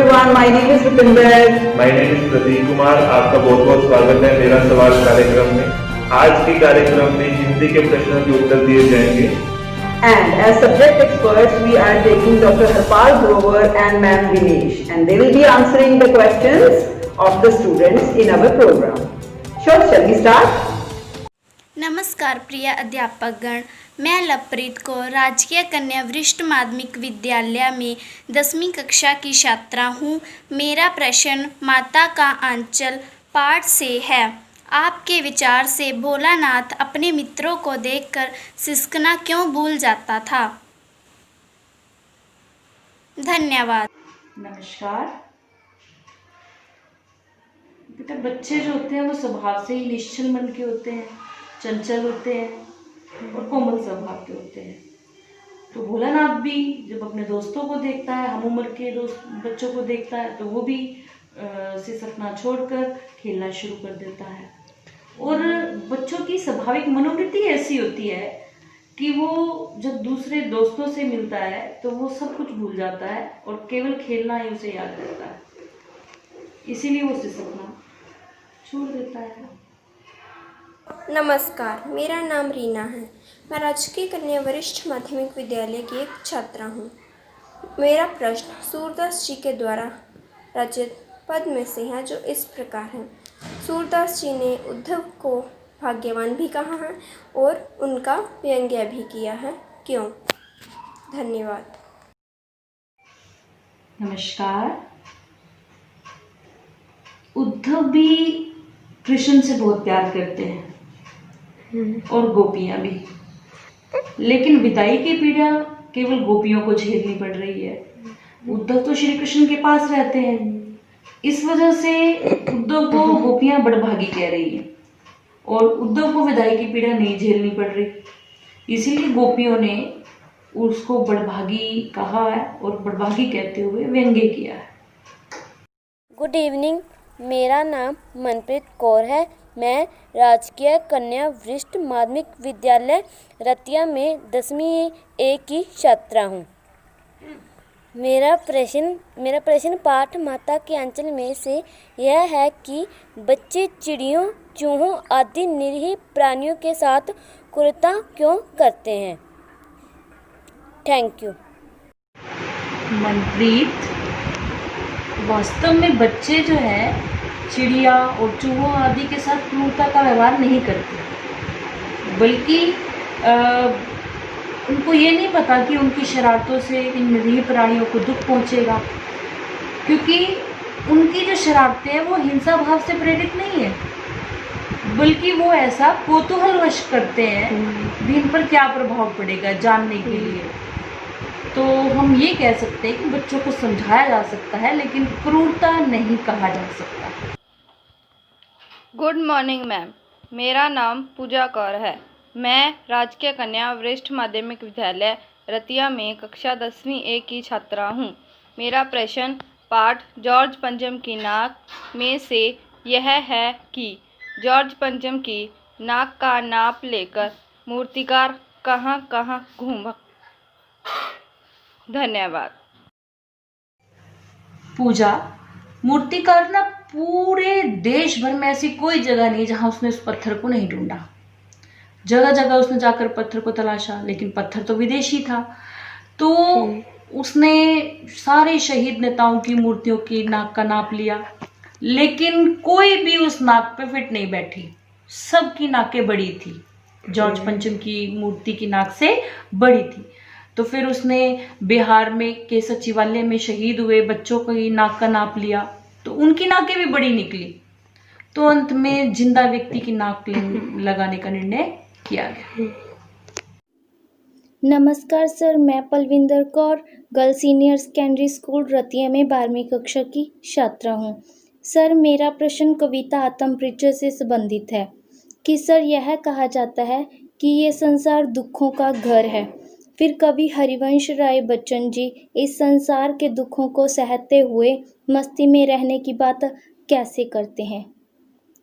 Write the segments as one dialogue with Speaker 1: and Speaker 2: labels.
Speaker 1: everyone, my name is Rupinder.
Speaker 2: My name is Pradeep Kumar. आपका बहुत बहुत स्वागत है मेरा सवाल कार्यक्रम में। आज के कार्यक्रम में हिंदी के प्रश्नों के उत्तर दिए जाएंगे।
Speaker 1: And as subject experts, we are taking Dr. Harpal Grover and Ma'am Dinesh, and they will be answering the questions of the students in our program. Sure, shall we start?
Speaker 3: नमस्कार प्रिय अध्यापकगण, मैं लवप्रीत कौर राजकीय कन्या वरिष्ठ माध्यमिक विद्यालय में 10वीं कक्षा की छात्रा हूँ। मेरा प्रश्न माता का आंचल पाठ से है। आपके विचार से भोलानाथ अपने मित्रों को देखकर सिसकना क्यों भूल जाता था? धन्यवाद।
Speaker 4: नमस्कार बेटा, बच्चे जो होते हैं वो स्वभाव से ही निश्चल मन के होते हैं, चंचल होते हैं और कोमल स्वभाव के होते हैं। तो भोलानाथ भी जब अपने दोस्तों को देखता है, हम उम्र के दोस्त बच्चों को देखता है, तो वो भी सिसकना छोड़कर खेलना शुरू कर देता है। और बच्चों की स्वाभाविक मनोवृत्ति ऐसी होती है कि वो जब दूसरे दोस्तों से मिलता है तो वो सब कुछ भूल जाता है और केवल खेलना ही उसे याद रहता है, इसीलिए वो सिसकना छोड़ देता है।
Speaker 5: नमस्कार, मेरा नाम रीना है। मैं राजकीय कन्या वरिष्ठ माध्यमिक विद्यालय की एक छात्रा हूँ। मेरा प्रश्न सूरदास जी के द्वारा रचित पद्य में से है, जो इस प्रकार है। सूरदास जी ने उद्धव को भाग्यवान भी कहा है और उनका व्यंग्य भी किया है, क्यों? धन्यवाद।
Speaker 4: नमस्कार। उद्धव भी कृष्ण से बहुत प्यार करते हैं और गोपियां भी, लेकिन विदाई की पीड़ा केवल गोपियों को झेलनी पड़ रही है। उद्धव तो श्री कृष्ण के पास रहते हैं, इस वजह से उद्धव को गोपियां बड़भागी कह रही है और उद्धव को विदाई की पीड़ा नहीं झेलनी पड़ रही, इसीलिए गोपियों ने उसको बड़भागी कहा है और बड़भागी कहते हुए व्यंग्य किया है।
Speaker 6: गुड इवनिंग, मेरा नाम मनप्रीत कौर है। मैं राजकीय कन्या वरिष्ठ माध्यमिक विद्यालय रतिया में 10वीं ए की छात्रा हूँ। मेरा प्रश्न पाठ माता के आंचल में से यह है कि बच्चे चिड़ियों, चूहों आदि निरीह प्राणियों के साथ क्रूरता क्यों करते हैं? Thank you.
Speaker 4: मनप्रीत, वास्तव में बच्चे जो है चिड़िया और चूहों आदि के साथ क्रूरता का व्यवहार नहीं करते, बल्कि उनको ये नहीं पता कि उनकी शरारतों से इन निरीह प्राणियों को दुख पहुंचेगा, क्योंकि उनकी जो शरारतें हैं वो हिंसा भाव से प्रेरित नहीं है, बल्कि वो ऐसा कौतूहलवश करते हैं भी इन पर क्या प्रभाव पड़ेगा जानने के लिए। तो हम ये कह सकते हैं कि बच्चों को समझाया जा सकता है, लेकिन क्रूरता नहीं कहा जा सकता।
Speaker 7: गुड मॉर्निंग मैम, मेरा नाम पूजा कौर है। मैं राजकीय कन्या वरिष्ठ माध्यमिक विद्यालय रतिया में कक्षा 10वीं ए की छात्रा हूँ। मेरा प्रश्न पाठ जॉर्ज पंचम की नाक में से यह है कि जॉर्ज पंचम की नाक का नाप लेकर मूर्तिकार कहाँ कहाँ घूमा? धन्यवाद।
Speaker 4: पूजा, मूर्तिकार ना पूरे देश भर में ऐसी कोई जगह नहीं जहां उसने उस पत्थर को नहीं ढूंढा। जगह जगह उसने जाकर पत्थर को तलाशा, लेकिन पत्थर तो विदेशी था। तो उसने सारे शहीद नेताओं की मूर्तियों की नाक का नाप लिया, लेकिन कोई भी उस नाक पे फिट नहीं बैठी। सबकी नाकें बड़ी थी, जॉर्ज पंचम की मूर्ति की नाक से बड़ी थी। तो फिर उसने बिहार में के सचिवालय में शहीद हुए बच्चों की नाक का नाप लिया, तो उनकी नाकें भी बड़ी निकली। तो अंत में जिंदा व्यक्ति की नाक लगाने का निर्णय किया गया।
Speaker 5: नमस्कार सर, मैं Palwinder Kaur girl senior secondary school Ratia में 12वीं कक्षा की छात्रा हूँ। सर, मेरा प्रश्न कविता आत्म परिचय से संबंधित है कि सर, यह कहा जाता है कि ये संसार दुखों का घर है, फिर कवि हरिवंश राय बच्चन जी इस संसार के दुखों को सहते हुए मस्ती में रहने की बात कैसे करते हैं?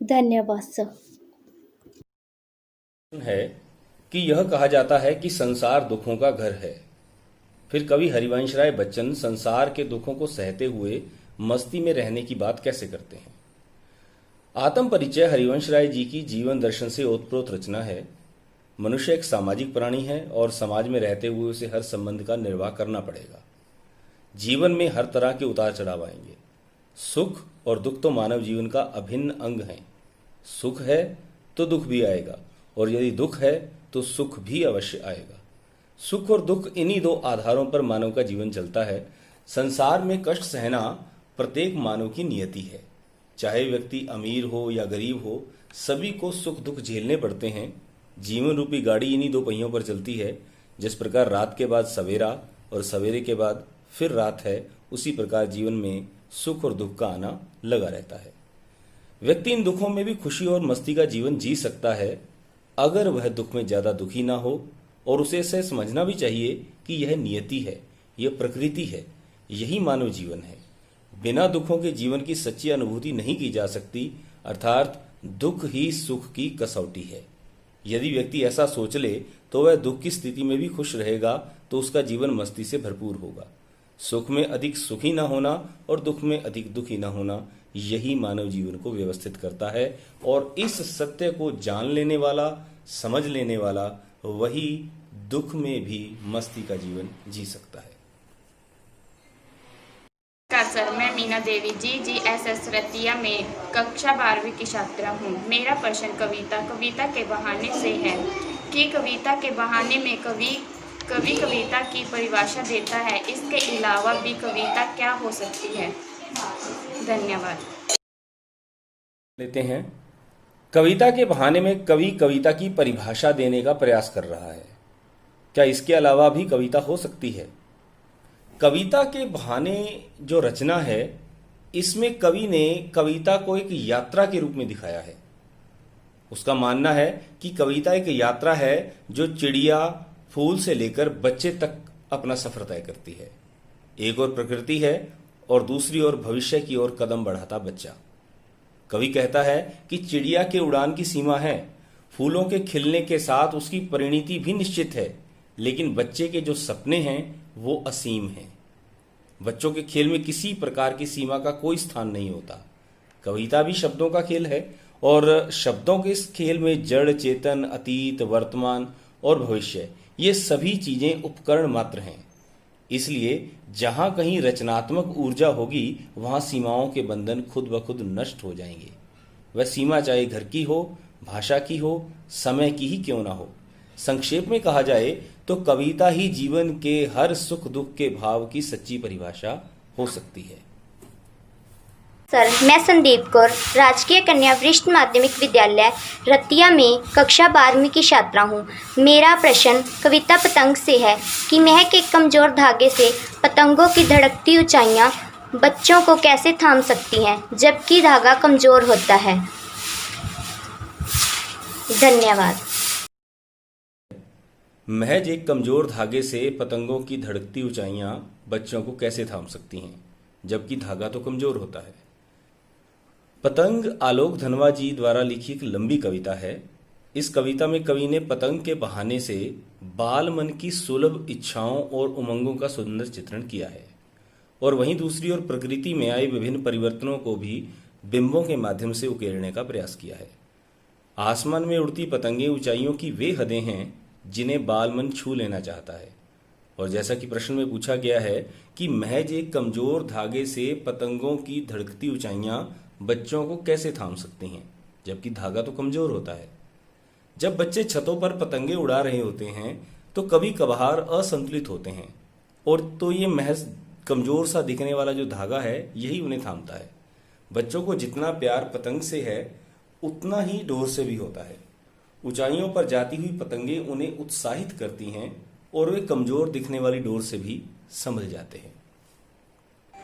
Speaker 5: धन्यवाद सर।
Speaker 8: है कि यह कहा जाता है कि संसार दुखों का घर है, फिर कवि हरिवंश राय बच्चन संसार के दुखों को सहते हुए मस्ती में रहने की बात कैसे करते हैं। आत्म परिचय हरिवंश राय जी की जीवन दर्शन से ओतप्रोत रचना है। मनुष्य एक सामाजिक प्राणी है और समाज में रहते हुए उसे हर संबंध का निर्वाह करना पड़ेगा। जीवन में हर तरह के उतार चढ़ाव आएंगे। सुख और दुख तो मानव जीवन का अभिन्न अंग है। सुख है तो दुख भी आएगा और यदि दुख है तो सुख भी अवश्य आएगा। सुख और दुख इन्हीं दो आधारों पर मानव का जीवन चलता है। संसार में कष्ट सहना प्रत्येक मानव की नियति है। चाहे व्यक्ति अमीर हो या गरीब हो, सभी को सुख दुख झेलने पड़ते हैं। जीवन रूपी गाड़ी इन्हीं दो पहियों पर चलती है। जिस प्रकार रात के बाद सवेरा और सवेरे के बाद फिर रात है, उसी प्रकार जीवन में सुख और दुख का आना लगा रहता है। व्यक्ति इन दुखों में भी खुशी और मस्ती का जीवन जी सकता है अगर वह दुख में ज्यादा दुखी ना हो, और उसे ऐसे समझना भी चाहिए कि यह नियति है, यह प्रकृति है, यही मानव जीवन है। बिना दुखों के जीवन की सच्ची अनुभूति नहीं की जा सकती, अर्थात दुख ही सुख की कसौटी है। यदि व्यक्ति ऐसा सोच ले तो वह दुख की स्थिति में भी खुश रहेगा, तो उसका जीवन मस्ती से भरपूर होगा। सुख में अधिक सुखी न होना और दुख में अधिक दुखी न होना, यही मानव जीवन को व्यवस्थित करता है। और इस सत्य को जान लेने वाला, समझ लेने वाला, वही दुख में भी मस्ती का जीवन जी सकता है।
Speaker 3: सर, मैं मीना देवी GGSS रतिया में कक्षा 12वीं की छात्रा हूँ। मेरा प्रश्न कविता के बहाने से है कि कविता के बहाने में कवि कविता की परिभाषा देता है। इसके अलावा भी कविता क्या हो सकती है? धन्यवाद।
Speaker 8: लेते हैं। कविता के बहाने में कवि कविता की परिभाषा देने का प्रयास कर रहा है। क्या इसके अलावा भी कविता हो सकती है? कविता के बहाने जो रचना है, इसमें कवि ने कविता को एक यात्रा के रूप में दिखाया है। उसका मानना है कि कविता एक यात्रा है जो चिड़िया, फूल से लेकर बच्चे तक अपना सफर तय करती है। एक ओर प्रकृति है और दूसरी ओर भविष्य की ओर कदम बढ़ाता बच्चा। कवि कहता है कि चिड़िया के उड़ान की सीमा है, फूलों के खिलने के साथ उसकी परिणति भी निश्चित है, लेकिन बच्चे के जो सपने हैं वो असीम हैं। बच्चों के खेल में किसी प्रकार की सीमा का कोई स्थान नहीं होता। कविता भी शब्दों का खेल है और शब्दों के इस खेल में जड़, चेतन, अतीत, वर्तमान और भविष्य, ये सभी चीजें उपकरण मात्र हैं। इसलिए जहां कहीं रचनात्मक ऊर्जा होगी, वहां सीमाओं के बंधन खुद ब खुद नष्ट हो जाएंगे। वह सीमा चाहे घर की हो, भाषा की हो, समय की ही क्यों ना हो। संक्षेप में कहा जाए तो कविता ही जीवन के हर सुख दुख के भाव की सच्ची परिभाषा हो सकती है।
Speaker 9: सर, मैं संदीप कौर राजकीय कन्या वरिष्ठ माध्यमिक विद्यालय रतिया में कक्षा 12वीं की छात्रा हूँ। मेरा प्रश्न कविता पतंग से है कि महक एक कमजोर धागे से पतंगों की धड़कती ऊंचाइयाँ बच्चों को कैसे थाम सकती हैं, जबकि धागा कमजोर होता है। धन्यवाद।
Speaker 8: महज एक कमजोर धागे से पतंगों की धड़कती ऊंचाइयां बच्चों को कैसे थाम सकती हैं, जबकि धागा तो कमजोर होता है। पतंग आलोक धनवा जी द्वारा लिखी एक लंबी कविता है। इस कविता में कवि ने पतंग के बहाने से बाल मन की सुलभ इच्छाओं और उमंगों का सुंदर चित्रण किया है, और वहीं दूसरी ओर प्रकृति में आए विभिन्न परिवर्तनों को भी बिंबों के माध्यम से उकेरने का प्रयास किया है। आसमान में उड़ती पतंगें ऊंचाइयों की वे हदें हैं जिन्हें बाल मन छू लेना चाहता है। और जैसा कि प्रश्न में पूछा गया है कि महज एक कमजोर धागे से पतंगों की धड़कती ऊंचाइयां बच्चों को कैसे थाम सकती हैं, जबकि धागा तो कमजोर होता है। जब बच्चे छतों पर पतंगे उड़ा रहे होते हैं तो कभी कभार असंतुलित होते हैं, और तो ये महज कमजोर सा दिखने वाला जो धागा है यही उन्हें थामता है। बच्चों को जितना प्यार पतंग से है उतना ही डोर से भी होता है। ऊंचाइयों पर जाती हुई पतंगे उन्हें उत्साहित करती हैं और वे कमजोर दिखने वाली डोर से भी संभल जाते हैं।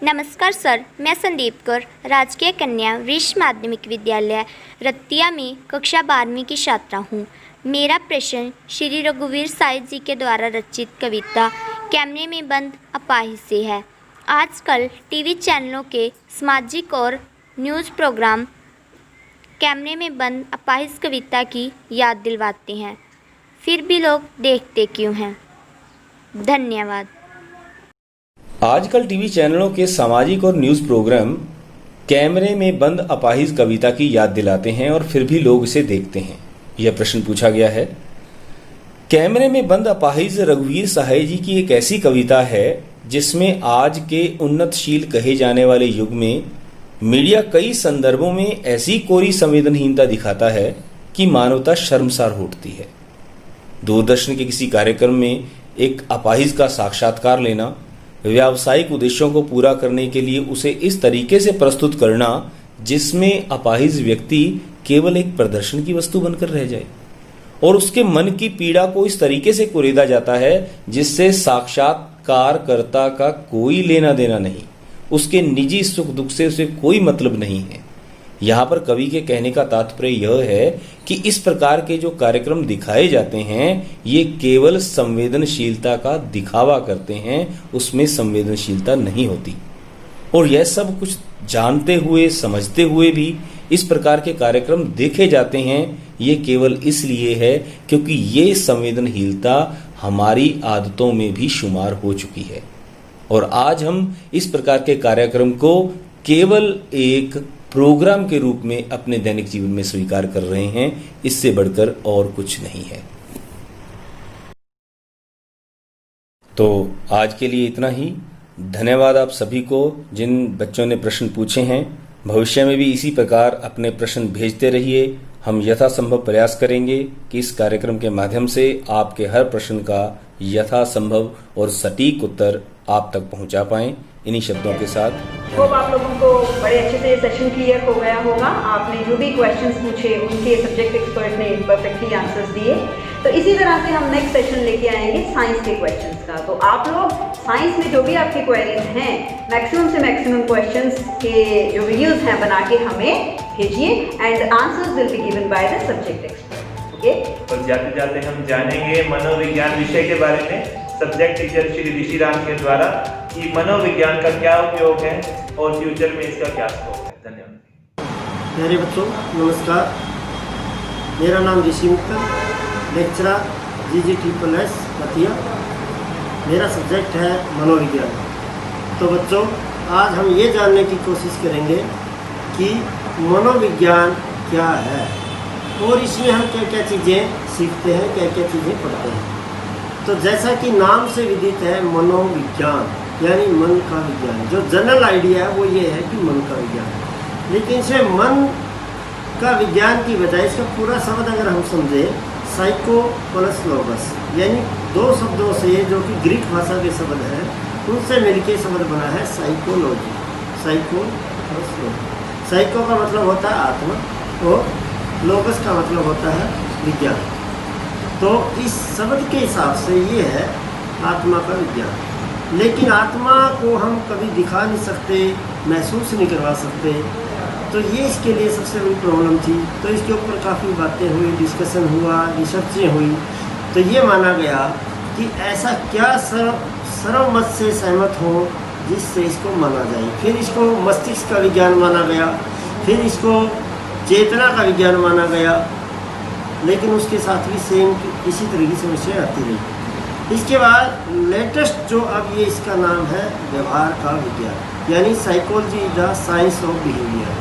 Speaker 9: नमस्कार सर, मैं संदीप कौर राजकीय कन्या वरिष्ठ माध्यमिक विद्यालय रतिया में कक्षा 12वीं की छात्रा हूँ। मेरा प्रश्न श्री रघुवीर साहिब जी के द्वारा रचित कविता कैमरे में बंद अपाहिज से है। आजकल टीवी चैनलों के सामाजिक और न्यूज़ प्रोग्राम कैमरे में बंद अपाहिज कविता की याद दिलवाते हैं, फिर भी लोग देखते क्यों हैं? धन्यवाद।
Speaker 8: आजकल टीवी चैनलों के सामाजिक और न्यूज प्रोग्राम कैमरे में बंद अपाहिज कविता की याद दिलाते हैं और फिर भी लोग इसे देखते हैं। यह प्रश्न पूछा गया है। कैमरे में बंद अपाहिज रघुवीर सहाय जी की एक ऐसी कविता है जिसमें आज के उन्नतशील कहे जाने वाले युग में मीडिया कई संदर्भों में ऐसी कोरी संवेदनहीनता दिखाता है कि मानवता शर्मसार हो उठती है। दूरदर्शन के किसी कार्यक्रम में एक अपाहिज का साक्षात्कार लेना, व्यावसायिक उद्देश्यों को पूरा करने के लिए उसे इस तरीके से प्रस्तुत करना जिसमें अपाहिज व्यक्ति केवल एक प्रदर्शन की वस्तु बनकर रह जाए और उसके मन की पीड़ा को इस तरीके से कुरेदा जाता है जिससे साक्षात्कारकर्ता का कोई लेना देना नहीं, उसके निजी सुख दुख से उसे कोई मतलब नहीं है। यहाँ पर कवि के कहने का तात्पर्य यह है कि इस प्रकार के जो कार्यक्रम दिखाए जाते हैं ये केवल संवेदनशीलता का दिखावा करते हैं, उसमें संवेदनशीलता नहीं होती। और यह सब कुछ जानते हुए समझते हुए भी इस प्रकार के कार्यक्रम देखे जाते हैं, ये केवल इसलिए है क्योंकि ये संवेदनहीनता हमारी आदतों में भी शुमार हो चुकी है और आज हम इस प्रकार के कार्यक्रम को केवल एक प्रोग्राम के रूप में अपने दैनिक जीवन में स्वीकार कर रहे हैं। इससे बढ़कर और कुछ नहीं है। तो आज के लिए इतना ही। धन्यवाद आप सभी को जिन बच्चों ने प्रश्न पूछे हैं। भविष्य में भी इसी प्रकार अपने प्रश्न भेजते रहिए। हम यथासंभव प्रयास करेंगे कि इस कार्यक्रम के माध्यम से आपके हर प्रश्न का यथासंभव और सटीक उत्तर आप तक पहुंचा पाएं। इन्हीं शब्दों के साथ
Speaker 1: होप आप लोगों को बड़े अच्छे से सेशन क्लियर हो गया होगा। आपने जो भी क्वेश्चंस पूछे उनके सब्जेक्ट एक्सपर्ट ने परफेक्टली आंसर्स दिए। तो इसी तरह से हम नेक्स्ट सेशन लेके आएंगे साइंस के क्वेश्चंस का। तो आप लोग साइंस में जो भी आपके क्वेरीज हैं, मैक्सिमम से मैक्सिमम क्वेश्चंस के जो वीडियोस हैं बना के हमें भेजिए and answers will be given by the subject expert. Okay,
Speaker 2: और जाते जाते हम जानेंगे मनोविज्ञान विषय के बारे में सब्जेक्ट टीचर श्री ऋषि राम के द्वारा कि मनोविज्ञान का क्या उपयोग है और फ्यूचर में इसका क्या स्कोप है। धन्यवाद।
Speaker 10: प्यारे बच्चों नमस्कार, मेरा नाम Rishi Mittal, lecturer GG SSS Ratia. मेरा सब्जेक्ट है मनोविज्ञान। तो बच्चों आज हम ये जानने की कोशिश करेंगे कि मनोविज्ञान क्या है और इसमें हम क्या क्या चीज़ें सीखते हैं, क्या क्या चीज़ें पढ़ते हैं। तो जैसा कि नाम से विदित है मनोविज्ञान यानी मन का विज्ञान। जो जनरल आइडिया है वो ये है कि मन का विज्ञान, लेकिन इसमें मन का विज्ञान की बजाय इसका पूरा शब्द अगर हम समझें साइको प्लस लोगस, यानी दो शब्दों से जो कि ग्रीक भाषा के शब्द हैं उनसे मिलके शब्द बना है साइकोलॉजी। Psycho plus लोगस। साइको का मतलब होता है आत्मा और लोगस का मतलब होता है विज्ञान। तो इस शब्द के हिसाब से ये है आत्मा का विज्ञान। लेकिन आत्मा को हम कभी दिखा नहीं सकते, महसूस नहीं करवा सकते। तो ये इसके लिए सबसे बड़ी प्रॉब्लम थी। तो इसके ऊपर काफ़ी बातें हुई, डिस्कशन हुआ, रिसर्चें हुई। तो ये माना गया कि ऐसा क्या सर्वमत से सहमत हो जिससे इसको माना जाए। फिर इसको मस्तिष्क का विज्ञान माना गया, फिर इसको चेतना का विज्ञान माना गया, लेकिन उसके साथ भी सेम इसी तरह की समस्या आती रही। इसके बाद लेटेस्ट जो अब ये इसका नाम है व्यवहार का विज्ञान, यानी psychology is the science of behaviour.